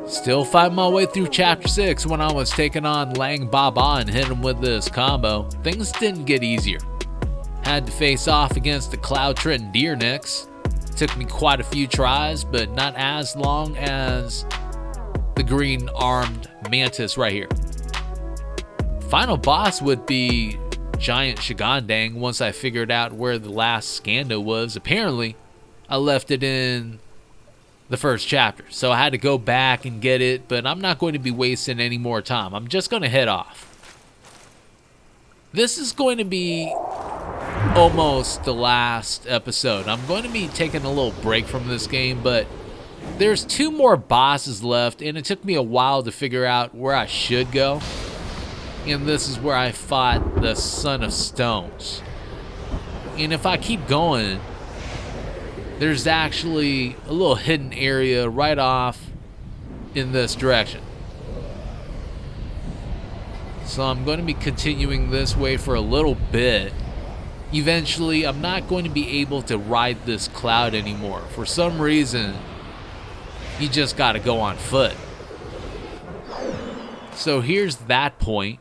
Still fighting my way through chapter 6 when I was taking on Lang Baba and hit him with this combo. Things didn't get easier. Had to face off against the Cloud Trenton Deer next. Took me quite a few tries, but not as long as the green armed mantis right here. Final boss would be Giant Shigandang once I figured out where the last Scando was. Apparently, I left it in the first chapter, so I had to go back and get it, but I'm not going to be wasting any more time. I'm just going to head off. This is going to be almost the last episode. I'm going to be taking a little break from this game, but there's 2 more bosses left, and it took me a while to figure out where I should go. And this is where I fought the Son of Stones. And if I keep going, there's actually a little hidden area right off in this direction. So I'm going to be continuing this way for a little bit. Eventually, I'm not going to be able to ride this cloud anymore. For some reason, you just got to go on foot. So here's that point.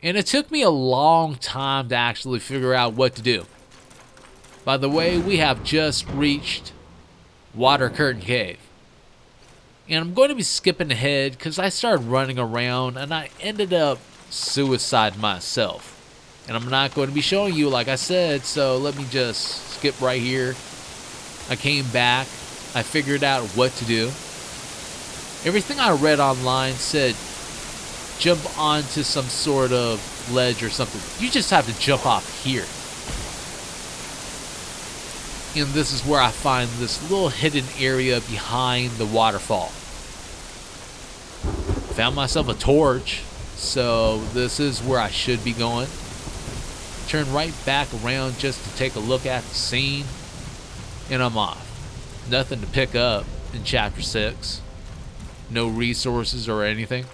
And it took me a long time to actually figure out what to do. By the way, we have just reached Water Curtain Cave. And I'm going to be skipping ahead because I started running around and I ended up suicide myself. And I'm not going to be showing you like I said, so let me just skip right here. I came back. I figured out what to do. Everything I read online said jump onto some sort of ledge or something. You just have to jump off here. And this is where I find this little hidden area behind the waterfall. Found myself a torch, so this is where I should be going. Turn right back around just to take a look at the scene, and I'm off. Nothing to pick up in chapter 6. No resources or anything.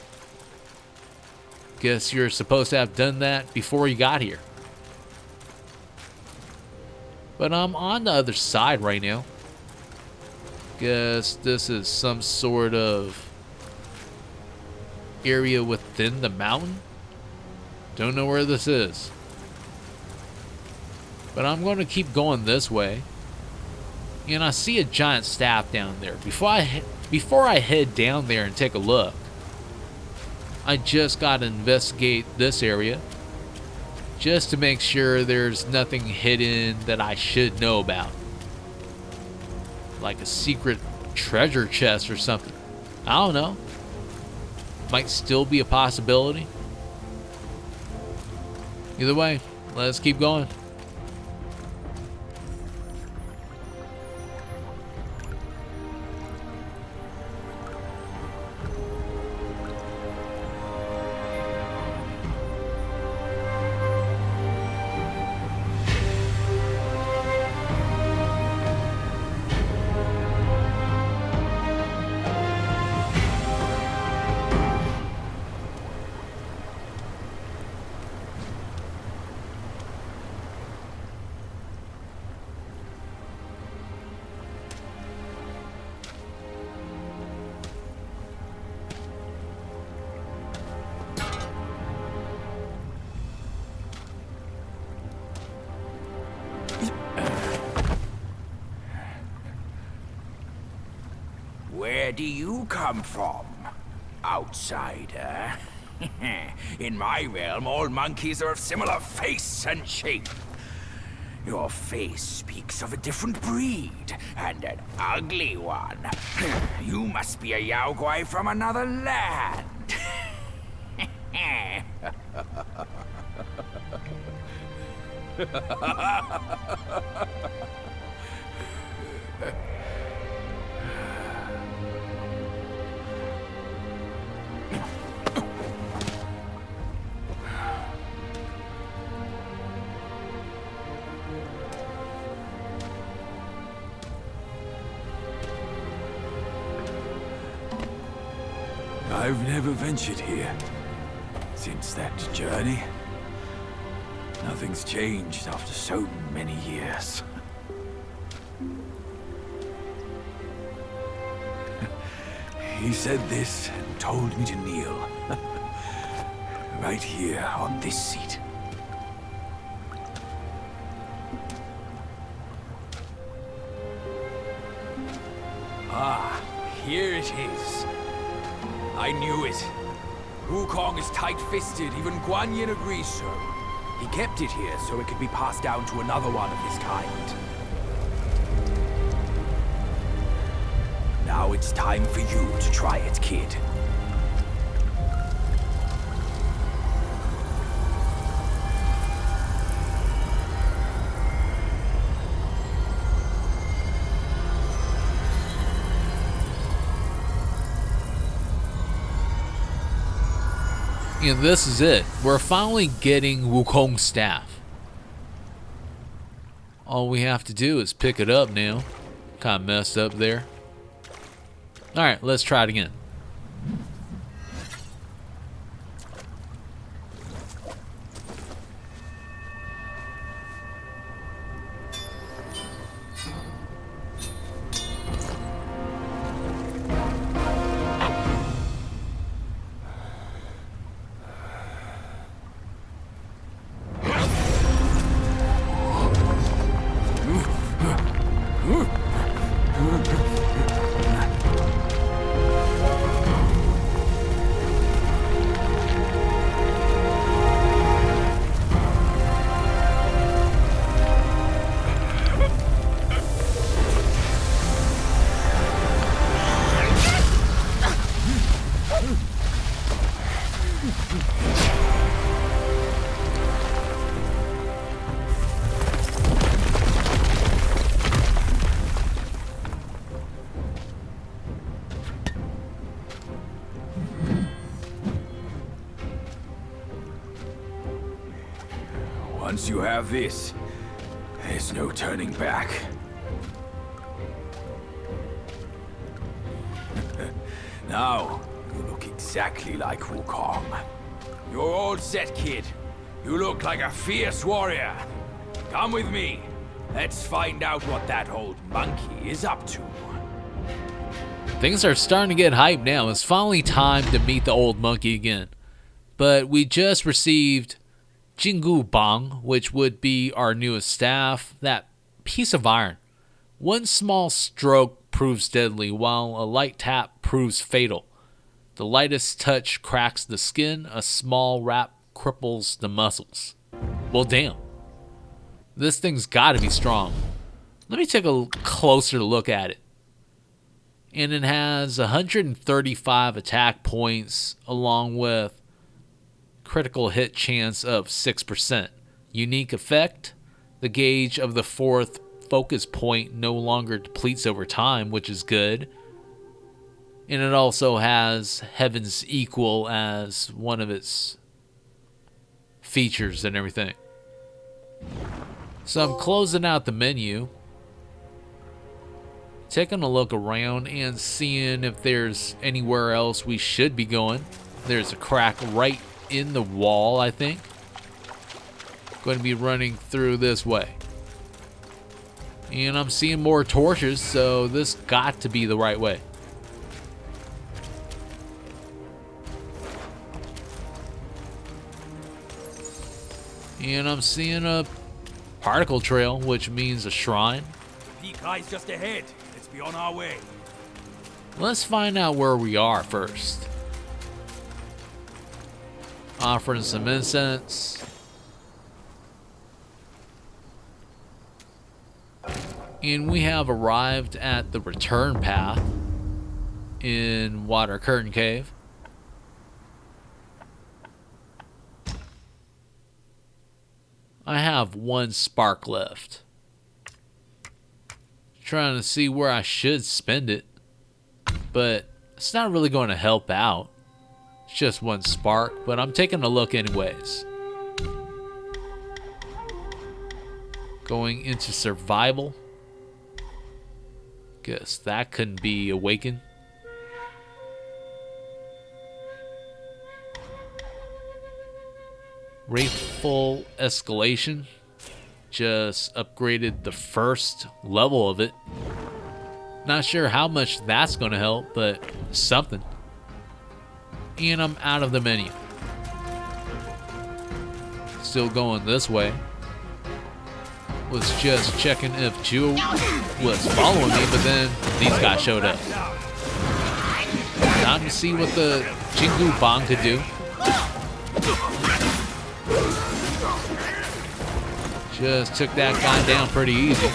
Guess you're supposed to have done that before you got here. But I'm on the other side right now. Guess this is some sort of area within the mountain. Don't know where this is. But I'm going to keep going this way. And I see a giant staff down there. Before I head down there and take a look, I just got to investigate this area. Just to make sure there's nothing hidden that I should know about. Like a secret treasure chest or something. I don't know. Might still be a possibility. Either way, let's keep going. Where do you come from, outsider? In my realm, all monkeys are of similar face and shape. Your face speaks of a different breed, and an ugly one. You must be a Yaogwai from another land. I've never ventured here since that journey. Nothing's changed after so many years. He said this and told me to kneel. Right here on this seat. Ah, here it is. I knew it. Wukong is tight-fisted, even Guan Yin agrees so. He kept it here so it could be passed down to another one of his kind. Now it's time for you to try it, kid. And this is it. We're finally getting Wukong's staff. All we have to do is pick it up now. Kind of messed up there. Alright, let's try it again. Once you have this, there's no turning back. Now, you look exactly like Wukong. You're all set, kid. You look like a fierce warrior. Come with me. Let's find out what that old monkey is up to. Things are starting to get hyped now. It's finally time to meet the old monkey again. But we just received Jingu Bang, which would be our newest staff, that piece of iron. One small stroke proves deadly, while a light tap proves fatal. The lightest touch cracks the skin, a small rap cripples the muscles. Well, damn. This thing's gotta be strong. Let me take a closer look at it. And it has 135 attack points, along with critical hit chance of 6%. Unique effect: the gauge of the fourth focus point no longer depletes over time, which is good. And it also has Heaven's Equal as one of its features and everything. So I'm closing out the menu, taking a look around and seeing if there's anywhere else we should be going. There's a crack right in the wall, I think. Going to be running through this way. And I'm seeing more torches, so this got to be the right way. And I'm seeing a particle trail, which means a shrine. Peak lies just ahead. Let's be on our way. Let's find out where we are first. Offering some incense. And we have arrived at the return path in Water Curtain Cave. I have one spark left. Trying to see where I should spend it, but it's not really going to help out. It's just one spark, but I'm taking a look anyways. Going into survival. Guess that couldn't be awakened. Rifle escalation. Just upgraded the first level of it. Not sure how much that's going to help, but something. And I'm out of the menu. Still going this way. Was just checking if Jewel was following me, but then these guys showed up. Time to see what the Jingu Bong could do. Just took that guy down pretty easy.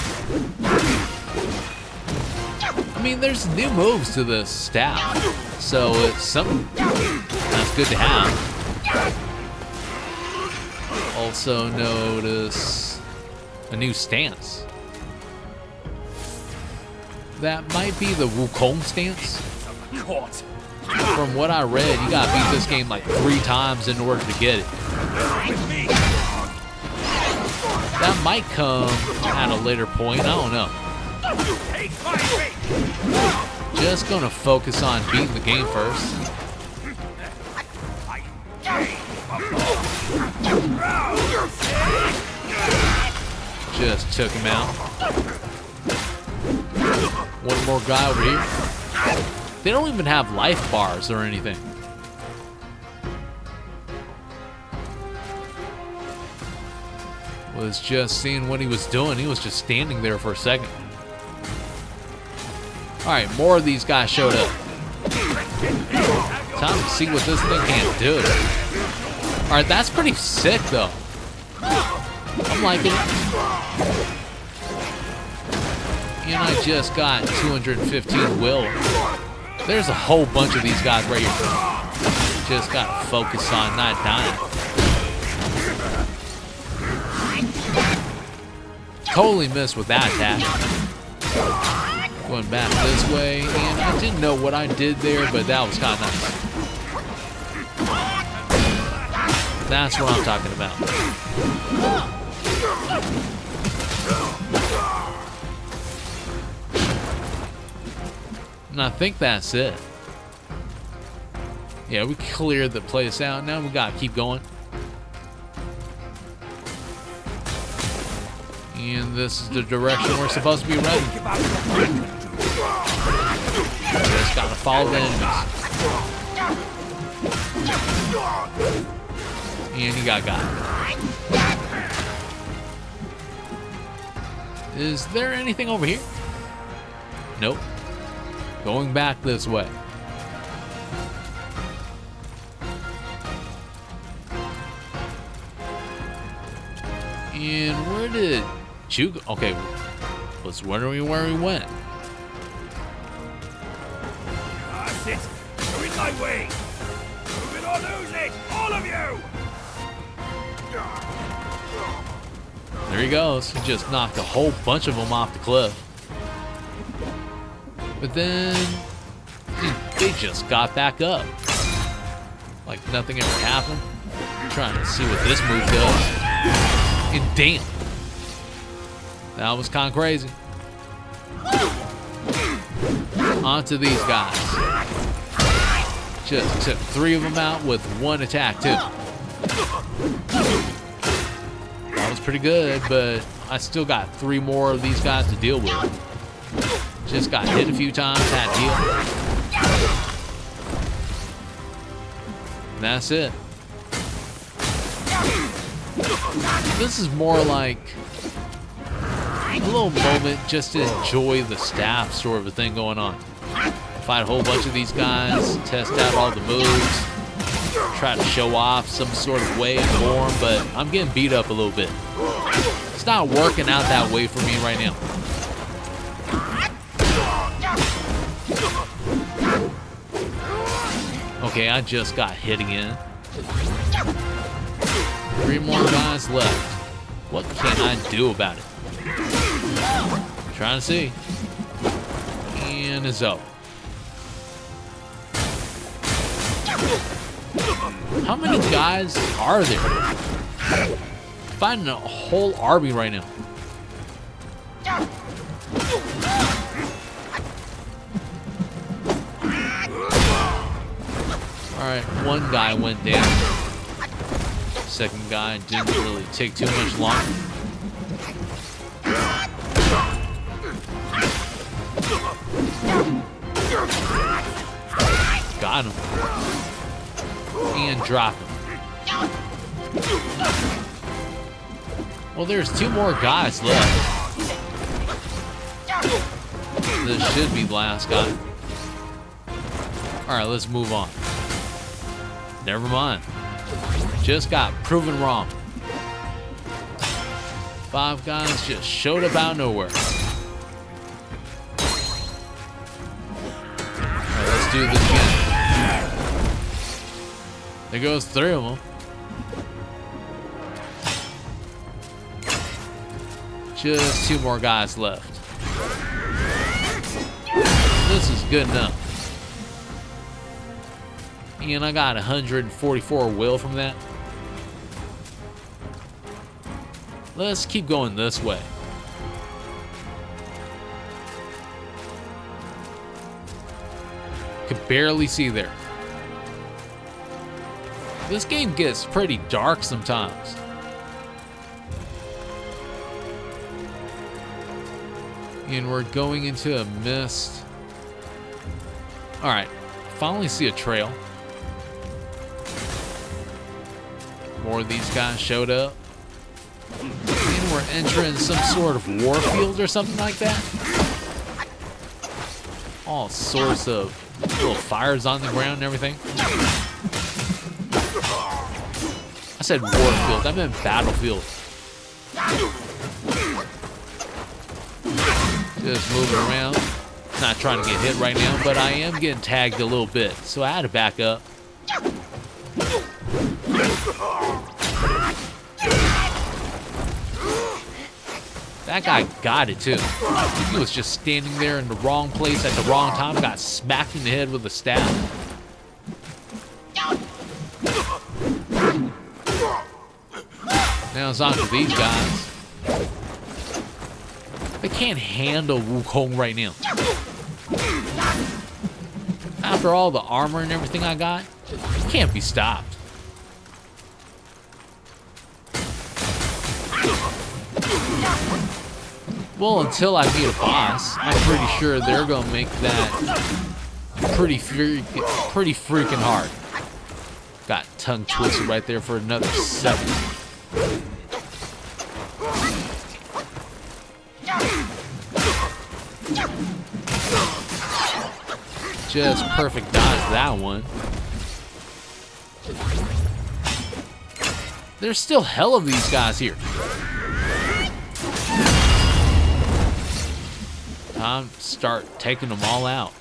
I mean, there's new moves to the staff, so it's something that's good to have. Also notice a new stance. That might be the Wukong stance. From what I read, you gotta beat this game like 3 times in order to get it. That might come at a later point, I don't know. Just gonna focus on beating the game first. Just took him out. One more guy over here. They don't even have life bars or anything. Was just seeing what he was doing. He was just standing there for a second. Alright, more of these guys showed up. Time to see what this thing can do. Alright, that's pretty sick though. I'm liking it. And I just got 215 will. There's a whole bunch of these guys right here. Just gotta focus on not dying. Totally missed with that attack. Going back this way, and I didn't know what I did there, but that was kind of nice. That's what I'm talking about. And I think that's it. Yeah, we cleared the place out. Now we gotta keep going. And this is the direction we're supposed to be running. Just gotta follow the enemies. And you got it. Is there anything over here? Nope. Going back this way. And where did you go? Okay, was wondering where he went. That's it. Go in my way. Move it or lose it, all of you. There he goes. He just knocked a whole bunch of them off the cliff. But then they just got back up. Like nothing ever happened. I'm trying to see what this move does. And damn. That was kind of crazy. On to these guys. Just took 3 of them out with 1 attack too. That was pretty good, but I still got 3 more of these guys to deal with. Just got hit a few times, had to heal. And that's it. This is more like a little moment just to enjoy the staff sort of a thing going on. Fight a whole bunch of these guys, test out all the moves, try to show off some sort of way and form, but I'm getting beat up a little bit. It's not working out that way for me right now. Okay, I just got hit again. 3 more guys left. What can I do about it? Trying to see. And it's up. How many guys are there? Finding a whole army right now. Alright, 1 guy went down. Second guy didn't really take too much longer. Got him. And drop him. Well, there's 2 more guys left. This should be the last guy. Alright, let's move on. Never mind. Just got proven wrong. 5 guys just showed up out of nowhere. Alright, let's do this again. There goes 3 of them. Just 2 more guys left. This is good enough. And I got 144 will from that. Let's keep going this way. Could barely see there. This game gets pretty dark sometimes. And we're going into a mist. Alright, finally see a trail. More of these guys showed up. And we're entering some sort of war field or something like that. All sorts of little fires on the ground and everything. I said war field, I meant battlefield. Just moving around. Not trying to get hit right now, but I am getting tagged a little bit, so I had to back up. That guy got it too. He was just standing there in the wrong place at the wrong time, got smacked in the head with a staff. Now it's on to these guys. They can't handle Wukong right now. After all the armor and everything I got, it can't be stopped. Well, until I meet a boss, I'm pretty sure they're gonna make that pretty freaking hard. Got tongue twisted right there for another second. Just perfect dodge that one. There's still hell of these guys here. Time to start taking them all out.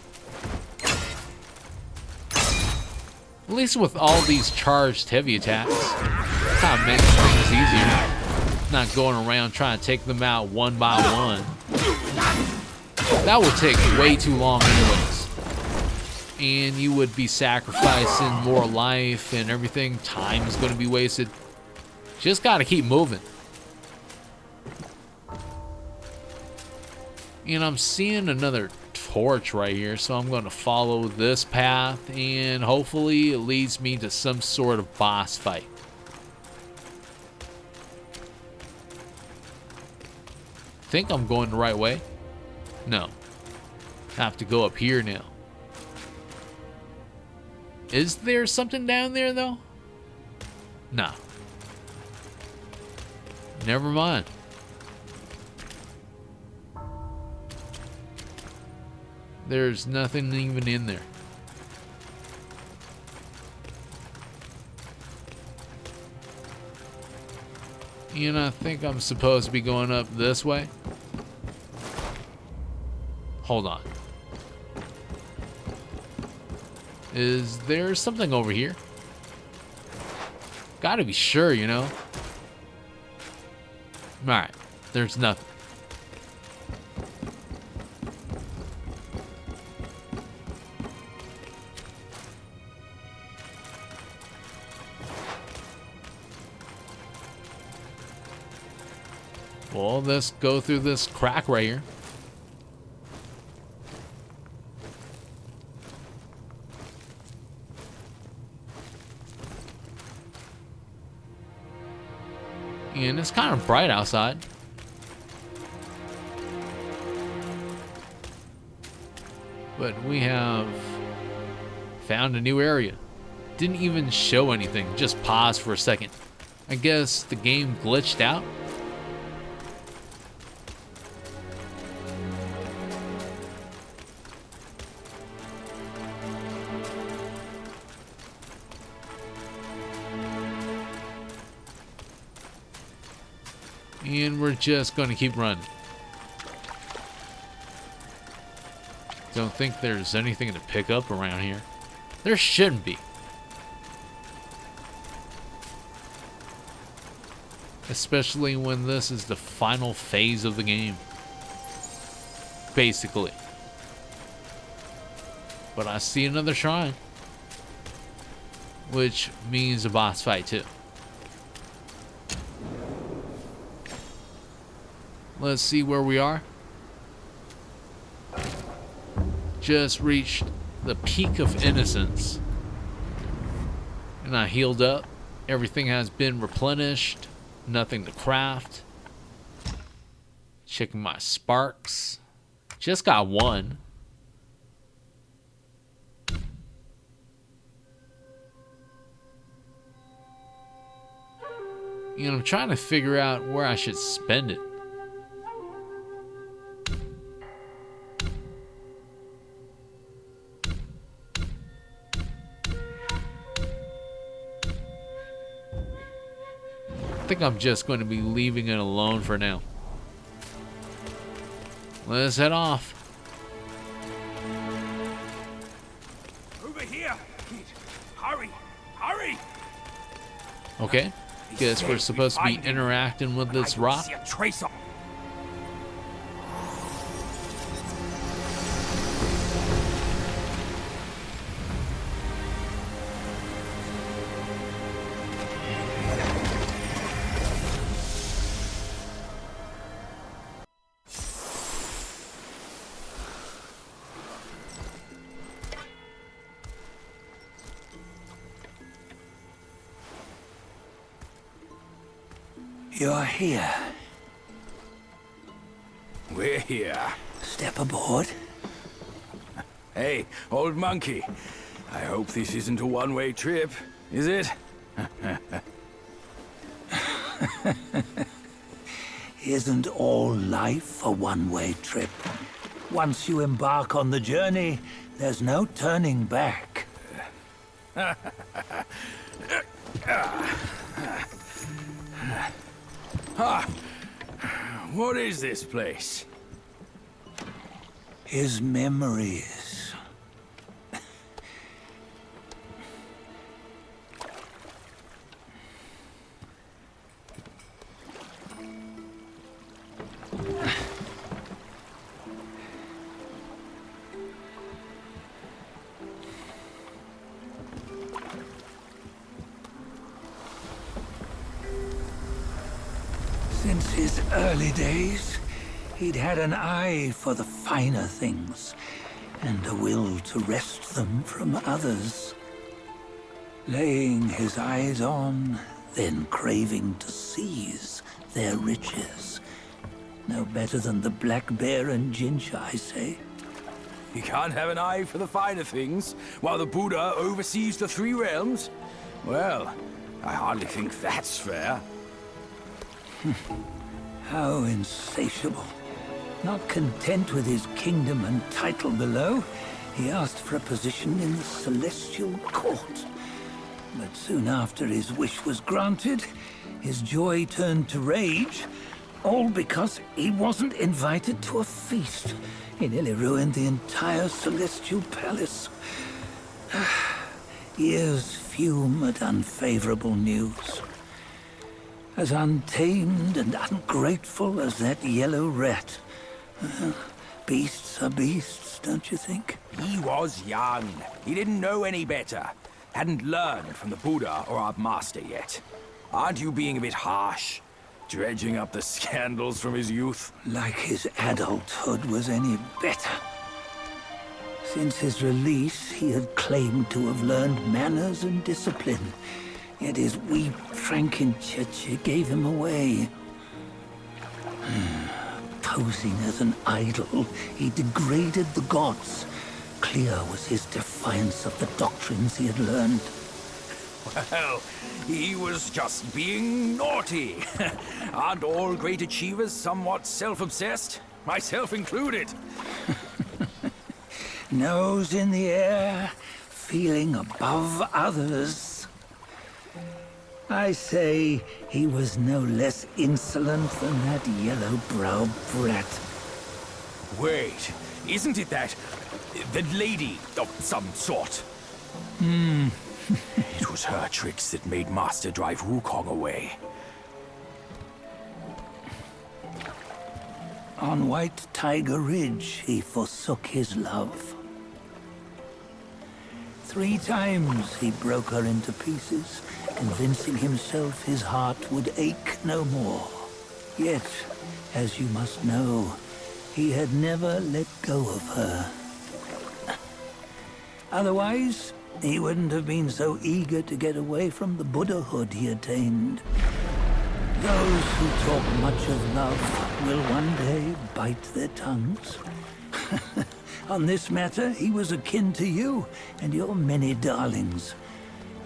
At least with all these charged heavy attacks, kind of makes things easier. Not going around trying to take them out one by one. That would take way too long anyways. And you would be sacrificing more life and everything. Time is going to be wasted. Just got to keep moving. And I'm seeing another torch right here, so I'm going to follow this path, and hopefully it leads me to some sort of boss fight. Think I'm going the right way? No. Have to go up here now. Is there something down there though? No. Never mind. There's nothing even in there. And I think I'm supposed to be going up this way. Hold on. Is there something over here? Gotta be sure, you know. Alright, there's nothing. Well, let's go through this crack right here. And it's kind of bright outside. But we have Found a new area. Didn't even show anything, just paused for a second. I guess the game glitched out. And we're just going to keep running. Don't think there's anything to pick up around here. There shouldn't be. Especially when this is the final phase of the game. Basically. But I see another shrine. Which means a boss fight too. Let's see where we are. Just reached the peak of innocence. And I healed up. Everything has been replenished. Nothing to craft. Checking my sparks. Just got one. And I'm trying to figure out where I should spend it. I think I'm just going to be leaving it alone for now. Let's head off. Over here, kid. Hurry, hurry. Okay. Guess we're supposed to be interacting with this rock. See a trace of. You're here. We're here. Step aboard. Hey, old monkey. I hope this isn't a one-way trip, is it? Isn't all life a one-way trip? Once you embark on the journey, there's no turning back. What is this place? His memories. Since his early days, he'd had an eye for the finer things, and a will to wrest them from others. Laying his eyes on, then craving to seize their riches. No better than the black bear and Jinch, I say. You can't have an eye for the finer things, while the Buddha oversees the three realms? Well, I hardly think that's fair. How insatiable. Not content with his kingdom and title below, he asked for a position in the celestial court. But soon after his wish was granted, his joy turned to rage, all because he wasn't invited to a feast. He nearly ruined the entire celestial palace. Ears fume at unfavorable news. As untamed and ungrateful as that yellow rat. Beasts are beasts, don't you think? He was young. He didn't know any better. Hadn't learned from the Buddha or our master yet. Aren't you being a bit harsh? Dredging up the scandals from his youth? Like his adulthood was any better. Since his release, he had claimed to have learned manners and discipline. Yet his weak Frankenchurch gave him away. Posing as an idol, he degraded the gods, clear was his defiance of the doctrines he had learned. Well, he was just being naughty. Aren't all great achievers somewhat self-obsessed? Myself included. Nose in the air, feeling above others. I say he was no less insolent than that yellow-browed brat. Wait, isn't it that lady of some sort? It was her tricks that made Master drive Wukong away. On White Tiger Ridge, he forsook his love. 3 times he broke her into pieces, convincing himself his heart would ache no more. Yet, as you must know, he had never let go of her. Otherwise, he wouldn't have been so eager to get away from the Buddhahood he attained. Those who talk much of love will one day bite their tongues. On this matter, he was akin to you and your many darlings.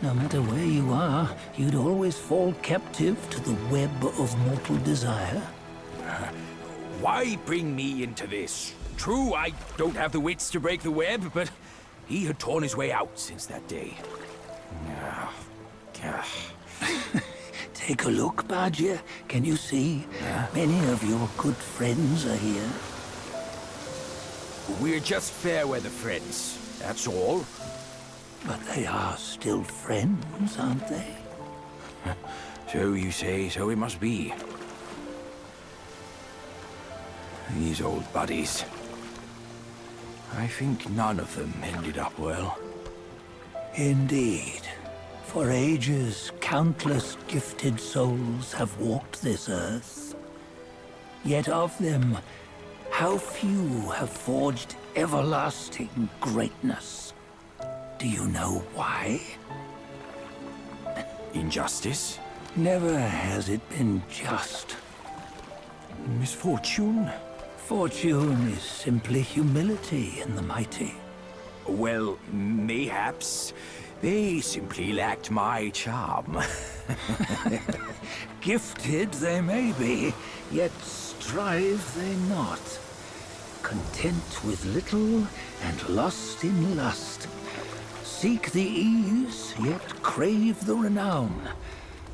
No matter where you are, you'd always fall captive to the web of mortal desire. Why bring me into this? True, I don't have the wits to break the web, but he had torn his way out since that day. Take a look, Badger. Can you see? Many of your good friends are here. We're just fair weather friends, that's all. But they are still friends, aren't they? So you say, so it must be. These old buddies. I think none of them ended up well. Indeed. For ages, countless gifted souls have walked this earth. Yet of them, how few have forged everlasting greatness? Do you know why? Injustice? Never has it been just. Misfortune? Fortune is simply humility in the mighty. Well, mayhaps. They simply lacked my charm. Gifted they may be, yet strive they not. Content with little and lost in lust. Seek the ease, yet crave the renown.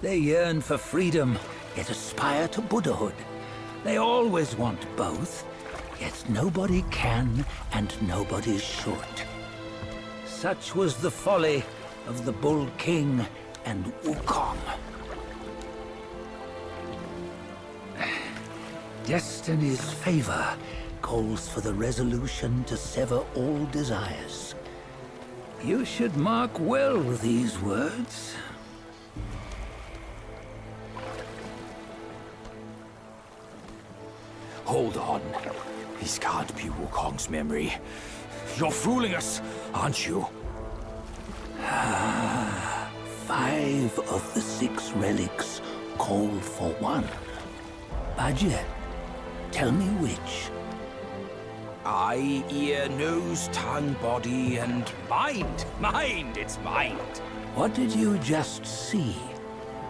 They yearn for freedom, yet aspire to Buddhahood. They always want both, yet nobody can and nobody should. Such was the folly of the Bull King and Wukong. Destiny's favor calls for the resolution to sever all desires. You should mark well these words. Hold on. This can't be Wukong's memory. You're fooling us, aren't you? 5 of the 6 relics call for one. Badger, tell me which. Eye, ear, nose, tongue, body, and mind. Mind, it's mind. What did you just see?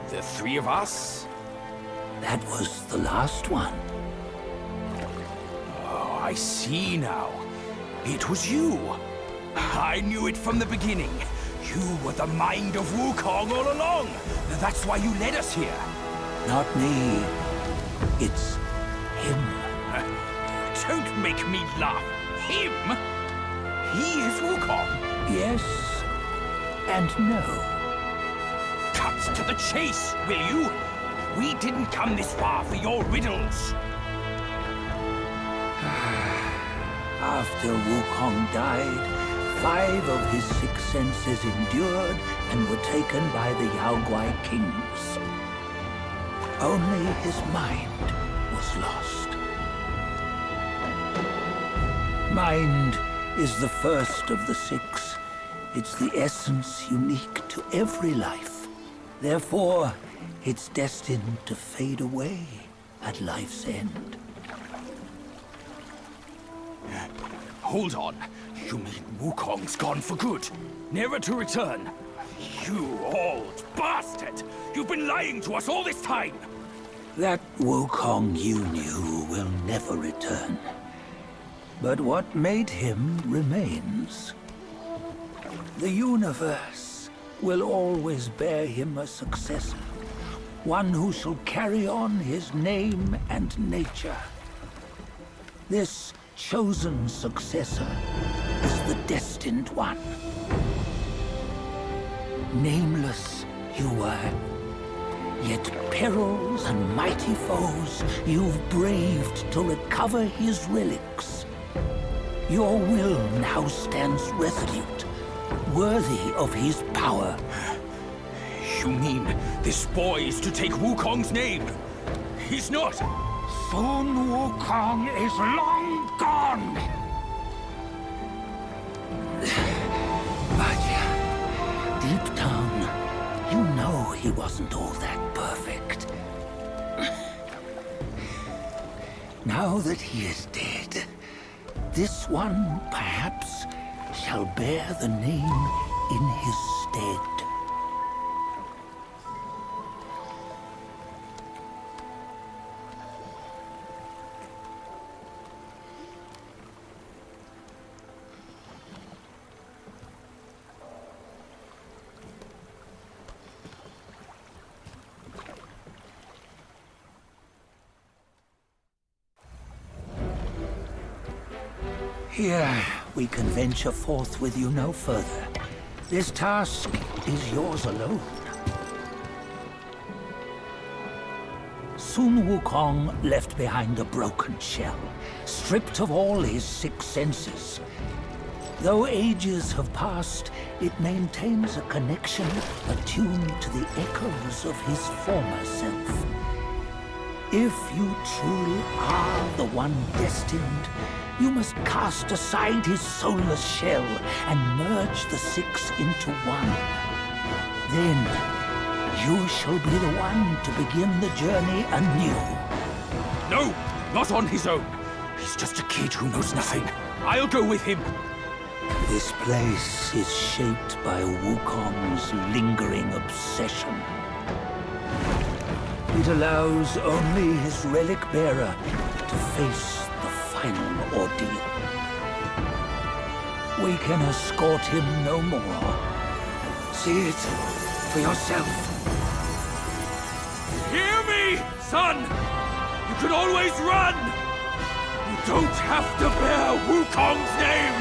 The 3 of us? That was the last one. Oh, I see now. It was you. I knew it from the beginning. You were the mind of Wukong all along. That's why you led us here. Not me. It's him. Don't make me laugh. Him? He is Wukong. Yes and no. Cut to the chase, will you? We didn't come this far for your riddles. After Wukong died, 5 of his 6 senses endured and were taken by the Yaoguai kings. Only his mind was lost. Mind is the first of the 6. It's the essence unique to every life. Therefore, it's destined to fade away at life's end. Hold on. You mean Wukong's gone for good? Never to return? You old bastard! You've been lying to us all this time! That Wukong you knew will never return. But what made him remains. The universe will always bear him a successor. One who shall carry on his name and nature. This chosen successor is the destined one. Nameless you were, yet perils and mighty foes you've braved to recover his relics. Your will now stands resolute, worthy of his power. You mean this boy is to take Wukong's name? He's not! Sun Wukong is long gone! But deep down, you know he wasn't all that perfect. Now that he is dead, this one, perhaps, shall bear the name in his stead. Here, we can venture forth with you no further. This task is yours alone. Sun Wukong left behind a broken shell, stripped of all his 6 senses. Though ages have passed, it maintains a connection attuned to the echoes of his former self. If you truly are the one destined, you must cast aside his soulless shell and merge the 6 into one. Then, you shall be the one to begin the journey anew. No! Not on his own! He's just a kid who knows nothing. I'll go with him! This place is shaped by Wukong's lingering obsession. It allows only his relic bearer to face the final ordeal. We can escort him no more. See it for yourself. Hear me, son! You can always run! You don't have to bear Wukong's name!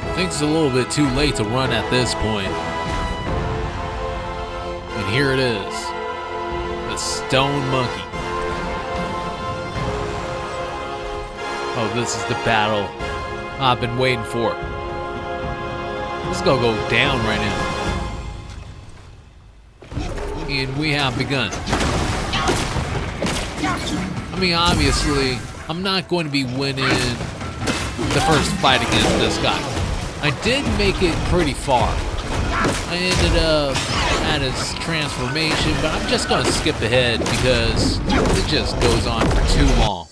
I think it's a little bit too late to run at this point. And here it is. The Stone Monkey. Oh, this is the battle I've been waiting for. This is gonna go down right now. And we have begun. I mean, obviously, I'm not going to be winning the first fight against this guy. I did make it pretty far. I ended up at his transformation, but I'm just going to skip ahead because it just goes on for too long.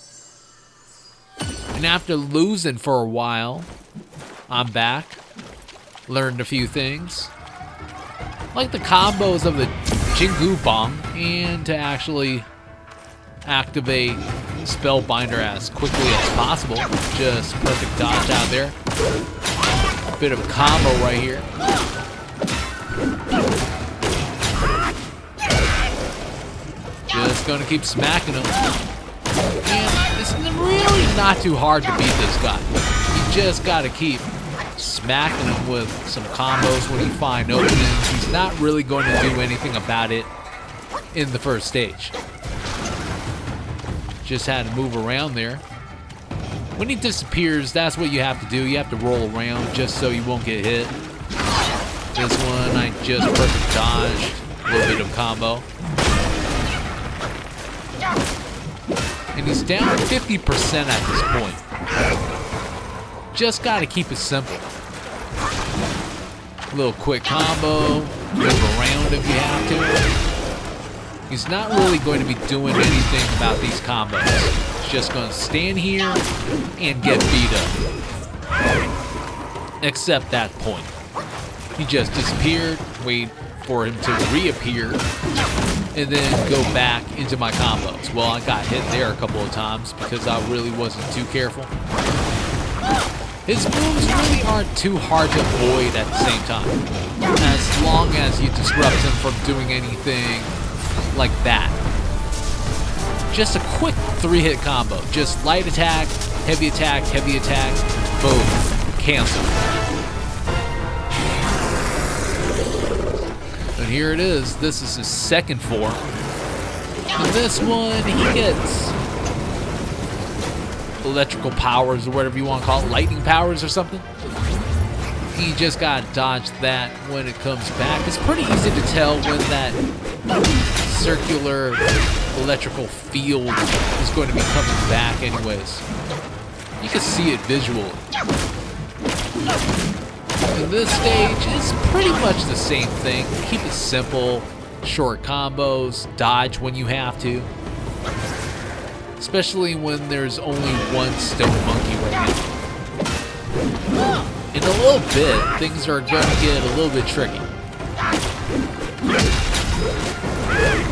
And after losing for a while, I'm back. Learned a few things. Like the combos of the Jingu Bong, and to actually activate Spellbinder as quickly as possible. Just perfect dodge out there. Bit of a combo right here. Just gonna keep smacking him. And it's really not too hard to beat this guy. You just gotta keep smacking him with some combos when you find openings. He's not really going to do anything about it in the first stage. Just had to move around there. When he disappears, that's what you have to do. You have to roll around just so you won't get hit. This one, I just perfect dodged. A little bit of combo. And he's down 50% at this point. Just gotta keep it simple. A little quick combo. Move around if you have to. He's not really going to be doing anything about these combos. He's just going to stand here and get beat up. Except that point. He just disappeared, wait for him to reappear, and then go back into my combos. Well, I got hit there a couple of times because I really wasn't too careful. His moves really aren't too hard to avoid at the same time, as long as you disrupt him from doing anything like that. Just a quick 3-hit combo. Just light attack, heavy attack, boom, cancel. And here it is. This is his second form. And this one, he gets electrical powers or whatever you want to call it, lightning powers or something. You just gotta dodge that when it comes back. It's pretty easy to tell when that circular electrical field is going to be coming back anyways. You can see it visually. In this stage, it's pretty much the same thing. Keep it simple, short combos, dodge when you have to. Especially when there's only one stone monkey right now. In a little bit, things are going to get a little bit tricky.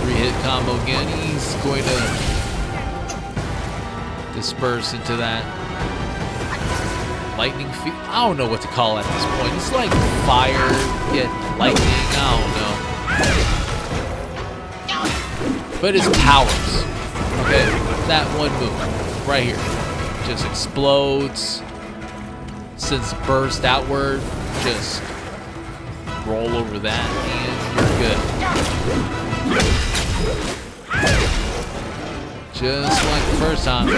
3-hit combo again. He's going to disperse into that lightning field. I don't know what to call it at this point. It's like fire, get lightning. I don't know. But it's powers. Okay, that one move right here just explodes, sends a burst outward, just roll over that and you're good. Just like the first time.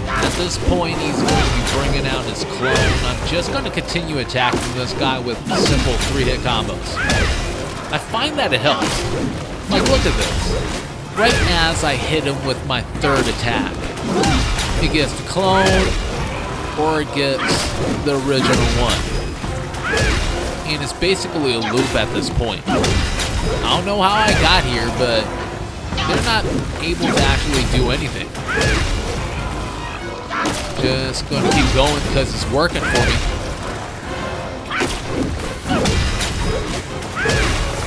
At this point, he's going to be bringing out his clone. I'm just going to continue attacking this guy with simple 3-hit combos. I find that it helps. Like, look at this. Right as I hit him with my third attack, it gets the clone, or it gets the original one. And it's basically a loop at this point. I don't know how I got here, but they're not able to actually do anything. Just gonna keep going because it's working for me.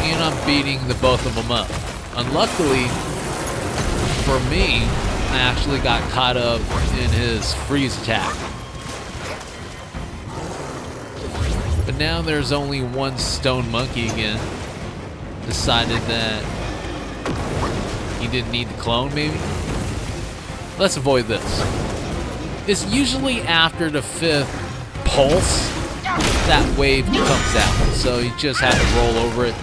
And I'm beating the both of them up. Unluckily for me, I actually got caught up in his freeze attack. But now there's only one stone monkey again. Decided that he didn't need the clone, maybe? Let's avoid this. It's usually after the 5th pulse that wave comes out. So you just have to roll over it.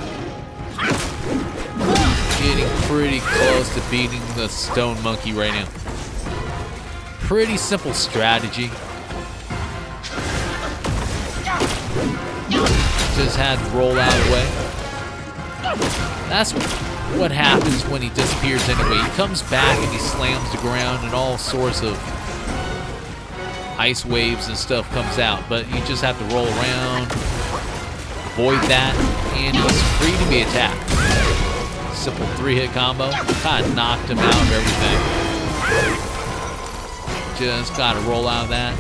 Getting pretty close to beating the stone monkey right now. Pretty simple strategy. Just had to roll out of the way. That's what happens when he disappears anyway. He comes back and he slams the ground and all sorts of ice waves and stuff comes out. But you just have to roll around, avoid that, and he's free to be attacked. Simple 3-hit combo. Kind of knocked him out of everything. Just gotta roll out of that.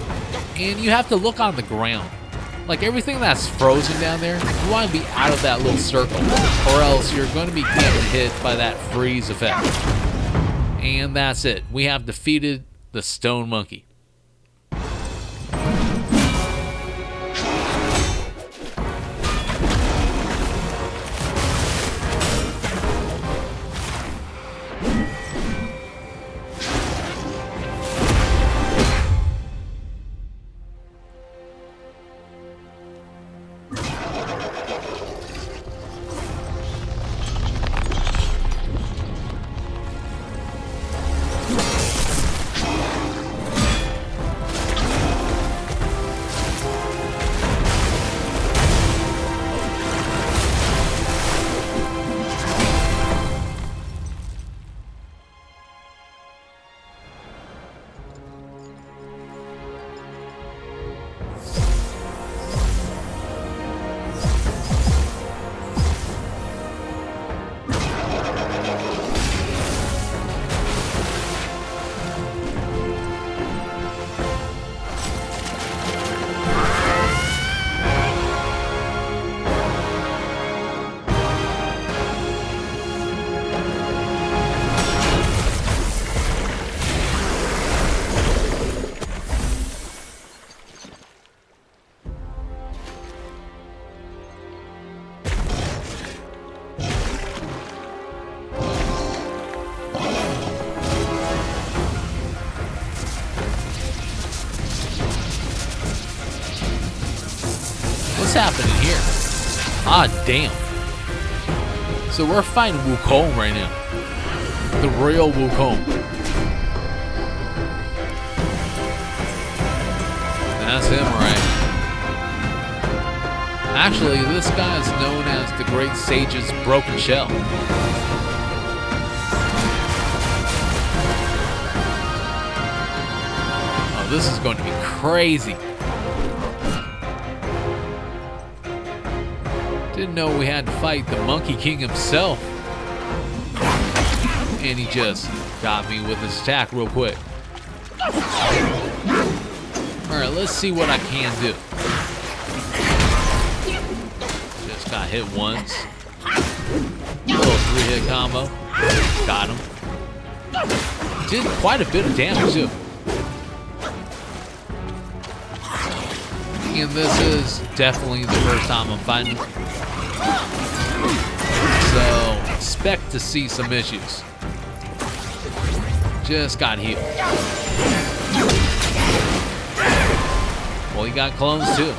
And you have to look on the ground. Like everything that's frozen down there, you want to be out of that little circle. Or else you're going to be getting hit by that freeze effect. And that's it. We have defeated the stone monkey. happening here? Ah, damn. So we're fighting Wukong right now. The real Wukong. That's him, right? Actually, this guy is known as the Great Sage's Broken Shell. Oh, this is going to be crazy. Didn't know we had to fight the Monkey King himself. And he just got me with his attack real quick. Alright, let's see what I can do. Just got hit once. Little 3-hit combo. Got him. Did quite a bit of damage too. And this is definitely the first time I'm fighting. So expect to see some issues. Just got healed. Well, he got clones too.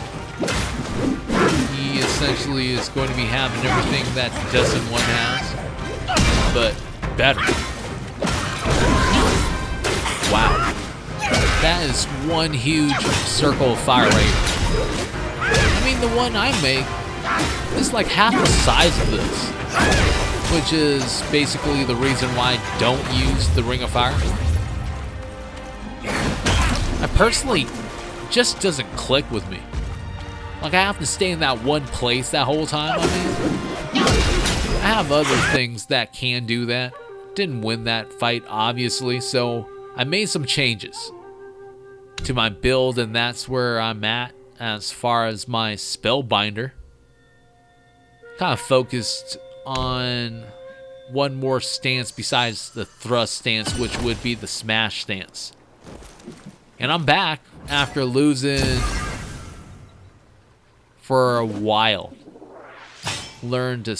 He essentially is going to be having everything that Dustin 1 has, but better. Wow. That is one huge circle of fire right here. I mean, the one I make is like half the size of this, which is basically the reason why I don't use the Ring of Fire. I personally just doesn't click with me. Like, I have to stay in that one place that whole time. I mean, I have other things that can do that. Didn't win that fight, obviously, so I made some changes to my build, and that's where I'm at as far as my Spellbinder. Kind of focused on one more stance besides the thrust stance, which would be the smash stance. And I'm back after losing for a while. Learned to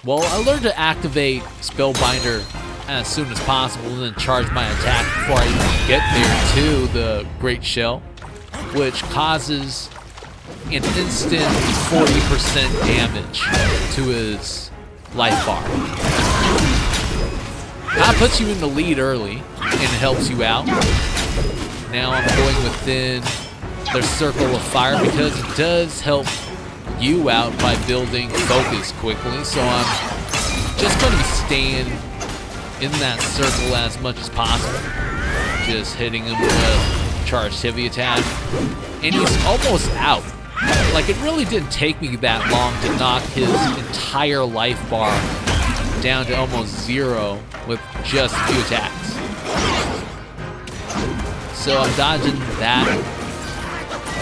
I learned to activate Spellbinder as soon as possible and then charge my attack before I even get there to the Great Shell, which causes an instant 40% damage to his life bar. That puts you in the lead early and helps you out. Now I'm going within their circle of fire because it does help you out by building focus quickly. So I'm just going to be staying in that circle as much as possible. Just hitting him with a charged heavy attack. And he's almost out. Like, it really didn't take me that long to knock his entire life bar down to almost 0 with just a few attacks. So I'm dodging that.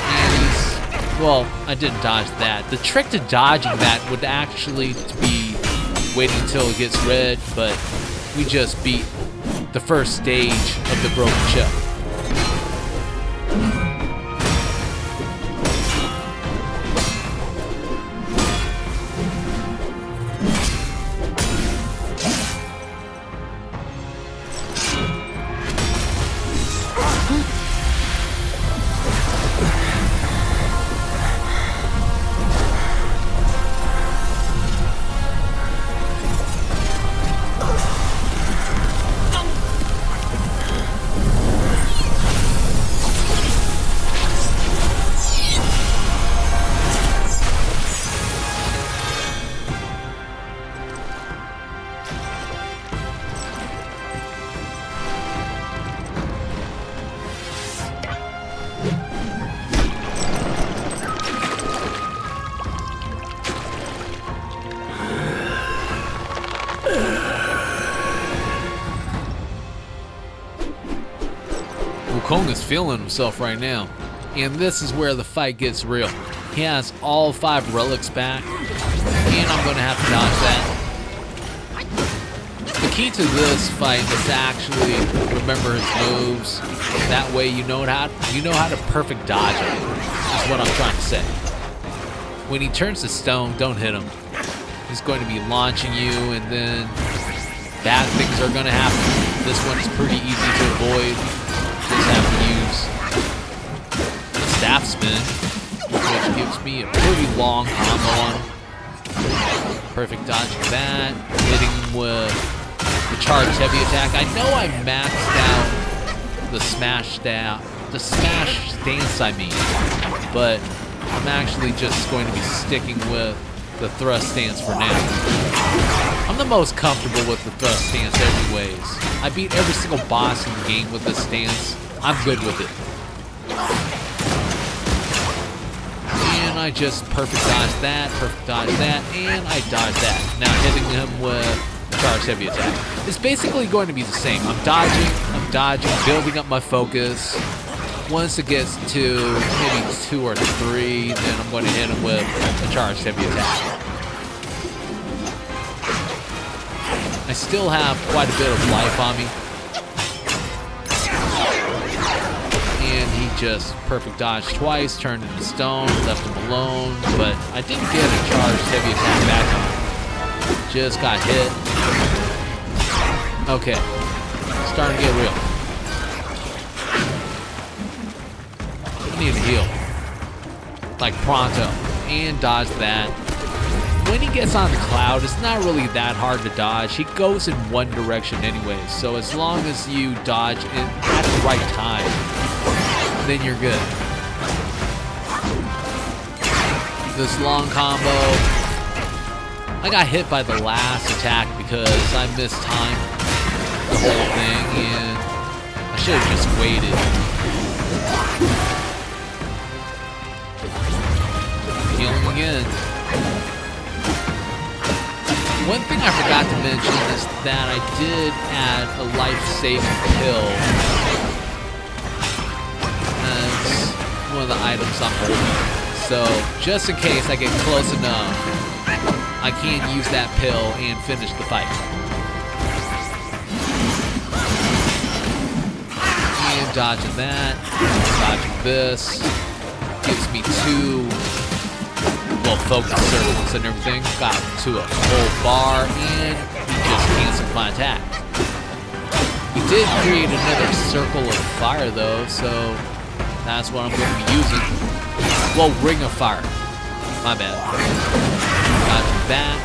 And well, I didn't dodge that. The trick to dodging that would actually be waiting until it gets red, but we just beat the first stage of the Broken Shell. Wukong is feeling himself right now, and this is where the fight gets real. He has all 5 relics back, and I'm going to have to dodge that. The key to this fight is to actually remember his moves. That way you know how to perfect dodge it, is what I'm trying to say. When he turns to stone, don't hit him. He's going to be launching you, and then bad things are going to happen. This one is pretty easy to avoid. Just have to use the staff spin. which gives me a pretty long combo on him. Perfect dodging that. Hitting him with the charged heavy attack. I know I maxed out the smash stance, I mean, but I'm actually just going to be sticking with the thrust stance for now. I'm the most comfortable with the thrust stance anyways. I beat every single boss in the game with this stance. I'm good with it. And I just perfect dodge that, and I dodge that. Now hitting him with the charged heavy attack. It's basically going to be the same. I'm dodging, building up my focus. Once it gets to maybe 2 or 3, then I'm going to hit him with a charged heavy attack. I still have quite a bit of life on me. And he just perfect dodged twice, turned into stone, left him alone, but I didn't get a charged heavy attack back on him. Just got hit. Okay, starting to get real. Need to heal. Like pronto. And dodge that. When he gets on the cloud, it's not really that hard to dodge. He goes in one direction anyways. So as long as you dodge at the right time, then you're good. This long combo. I got hit by the last attack because I missed time the whole thing and I should have just waited. Healing again. One thing I forgot to mention is that I did add a life-saving pill as one of the items I'm holding. So just in case I get close enough, I can use that pill and finish the fight. And dodging that, dodging this, gives me 2 focus circles and everything. Got to a whole bar and he just canceled my attack. He did create another circle of fire though, so that's what I'm going to be using. Well, ring of fire. My bad. Got that.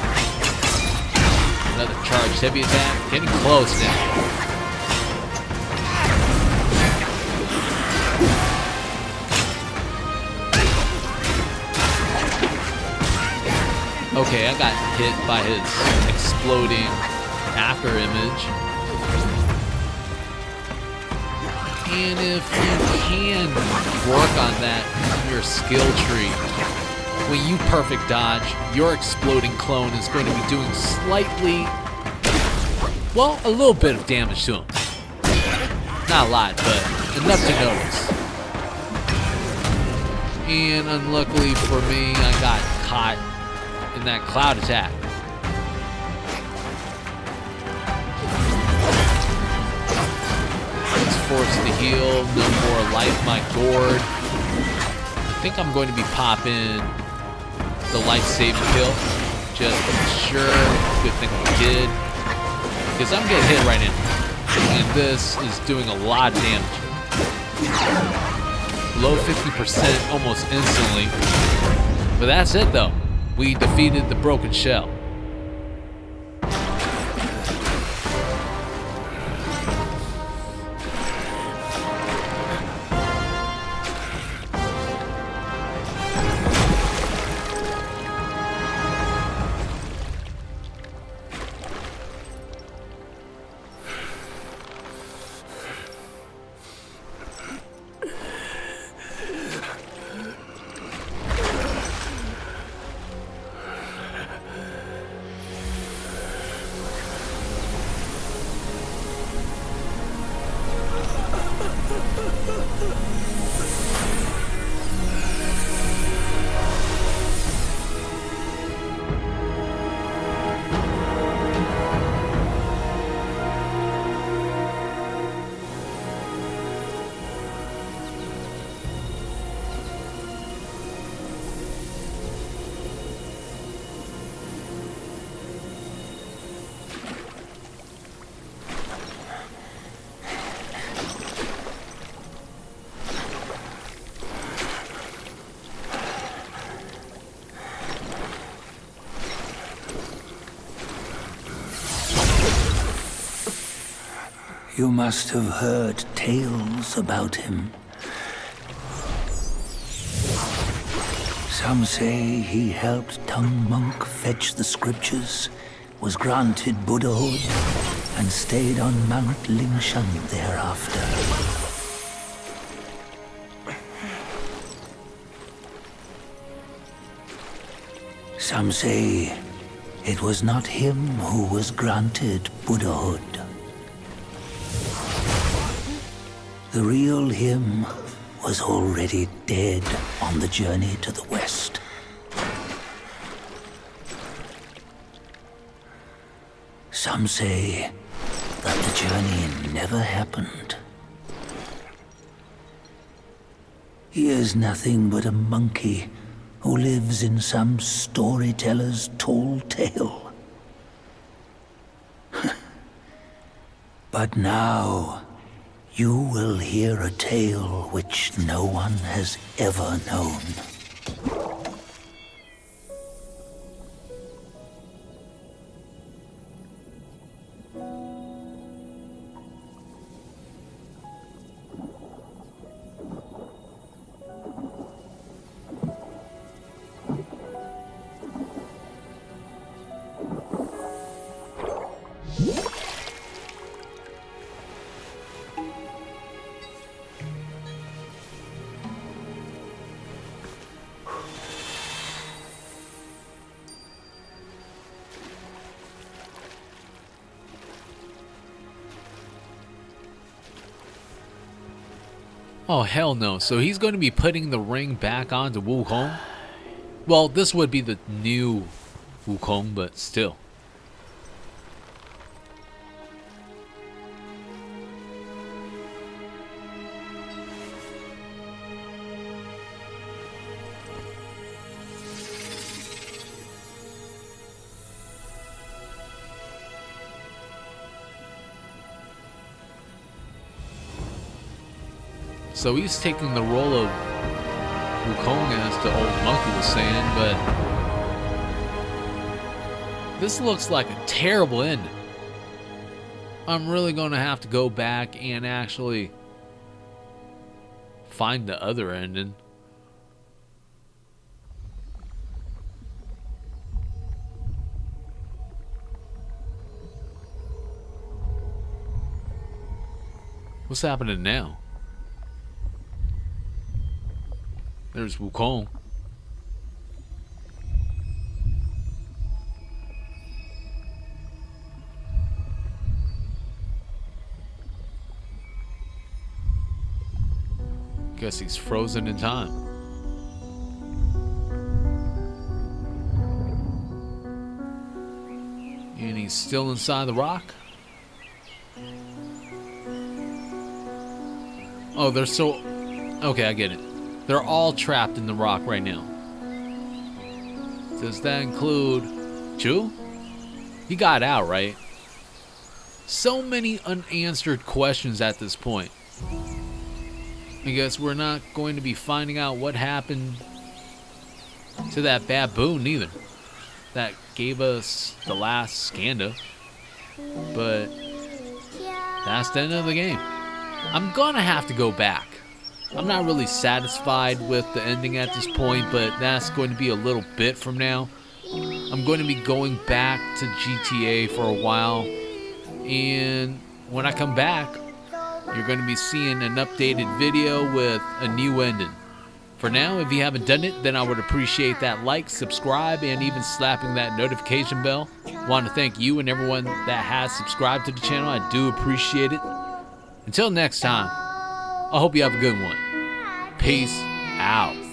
Another charged heavy attack. Getting close now. Okay, I got hit by his exploding after image. And if you can work on that in your skill tree, when you perfect dodge, your exploding clone is going to be doing slightly, well, a little bit of damage to him. Not a lot, but enough to notice. And unluckily for me, I got caught in that cloud attack. It's forced to heal, no more life, my gourd. I think I'm going to be popping the life-saving pill, just to be sure. Good thing we did, because I'm getting hit right now, and this is doing a lot of damage. Below 50% almost instantly, but that's it though. We defeated the broken shell. You must have heard tales about him. Some say he helped Tung Monk fetch the scriptures, was granted Buddhahood, and stayed on Mount Lingshan thereafter. Some say it was not him who was granted Buddhahood. The real him was already dead on the journey to the west. Some say that the journey never happened. He is nothing but a monkey who lives in some storyteller's tall tale. But now, you will hear a tale which no one has ever known. Oh, hell no. So he's going to be putting the ring back onto Wukong? Well, this would be the new Wukong, but still. So he's taking the role of Wukong, as the old monkey was saying, but this looks like a terrible ending. I'm really going to have to go back and actually find the other ending. What's happening now? There's Wukong. Guess he's frozen in time. And he's still inside the rock? Oh, they're so... Okay, I get it. They're all trapped in the rock right now. Does that include Chu? He got out, right? So many unanswered questions at this point. I guess we're not going to be finding out what happened to that baboon either. That gave us the last Skanda. But that's the end of the game. I'm gonna have to go back. I'm not really satisfied with the ending at this point, but that's going to be a little bit from now. I'm going to be going back to GTA for a while, and when I come back, you're going to be seeing an updated video with a new ending. For now, if you haven't done it, then I would appreciate that like, subscribe, and even slapping that notification bell. I want to thank you and everyone that has subscribed to the channel. I do appreciate it. Until next time, I hope you have a good one. Peace out.